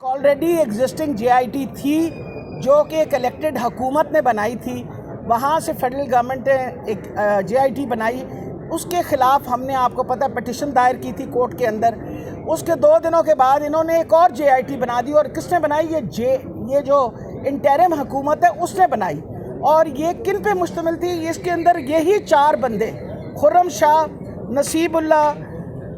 Already existing JIT थी जो कि एक इलेक्टेड हुकूमत ने बनाई थी, वहाँ से फेडरल गवर्नमेंट ने एक JIT बनाई, उसके ख़िलाफ़ हमने आपको पता पिटिशन दायर की थी कोर्ट के अंदर। उसके 2 दिनों के बाद इन्होंने एक और JIT बना दी, और किसने बनाई? ये जो इंटरिम हुकूमत है उसने बनाई। और ये किन पे मुश्तमिल थी? इसके अंदर यही 4 बंदे, खुर्रम शाह, नसीबुल्लाह,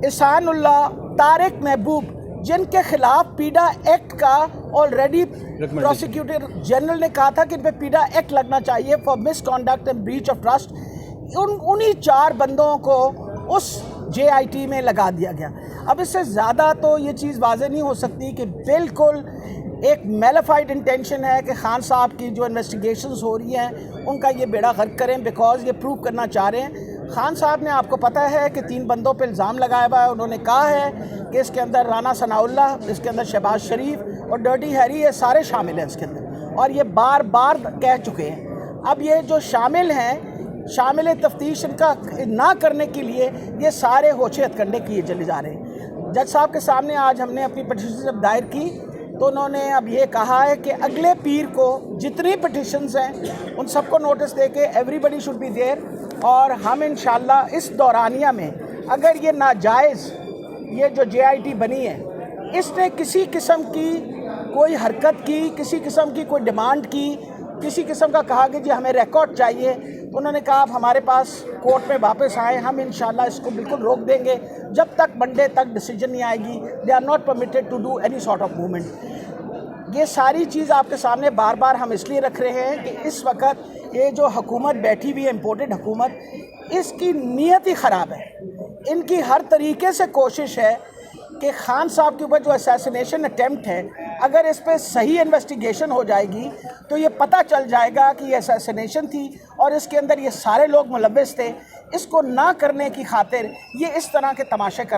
इहसानुल्लाह, तारिक महबूब, जिनके खिलाफ पीडा एक्ट का ऑलरेडी प्रोसिक्यूटर जनरल ने कहा था कि इन पे पीडा एक्ट लगना चाहिए for misconduct and breach of trust, उन्हीं 4 बंदों को उस JIT में लगा दिया गया। अब इससे ज़्यादा तो ये चीज़ वाज़ेह नहीं हो सकती कि बिल्कुल एक मेलाफाइड इंटेंशन है कि खान साहब की जो इन्वेस्टिगेशंस हो रही हैं उनका ये बेड़ा गर्क करें, बिकॉज़ ये प्रूव करना चाह रहे हैं। खान साहब ने, आपको पता है कि 3 बंदों पे इल्ज़ाम लगाया हुआ है। उन्होंने कहा है कि इसके अंदर राना सनाउल्लाह, इसके अंदर शहबाज शरीफ और डर्टी हैरी, ये सारे शामिल हैं इसके अंदर, और ये बार बार कह चुके हैं। अब ये जो शामिल हैं, शामिल तफ्तीश इनका ना करने के लिए ये सारे होशे हथकंडे किए चले जा रहे हैं। जज साहब के सामने आज हमने अपनी पिटीशन जब दायर की तो उन्होंने अब ये कहा है कि अगले पीर को जितनी पिटिशन्स हैं उन सबको नोटिस दे के एवरीबडी शुड बी देयर, और हम इंशाल्लाह इस दौरानिया में अगर ये नाजायज़ ये जो JIT बनी है, इसने किसी किस्म की कोई हरकत की, किसी किस्म की कोई डिमांड की, किसी किस्म का कहा कि जी हमें रिकॉर्ड चाहिए, तो उन्होंने कहा आप हमारे पास कोर्ट में वापस आए, हम इंशाल्लाह इसको बिल्कुल रोक देंगे जब तक मंडे तक डिसीजन नहीं आएगी। They are not permitted to do any sort of movement. ये सारी चीज़ आपके सामने बार बार हम इसलिए रख रहे हैं कि इस वक्त ये जो हुकूमत बैठी हुई है, इम्पोर्टेड हुकूमत, इसकी नीयत ही ख़राब है। इनकी हर तरीके से कोशिश है कि खान साहब के ऊपर जो असैसिनेशन अटेम्प्ट है, अगर इस पर सही इन्वेस्टिगेशन हो जाएगी तो ये पता चल जाएगा कि ये असैसिनेशन थी और इसके अंदर ये सारे लोग मुलव्वस थे। इसको ना करने की खातिर ये इस तरह के तमाशे कर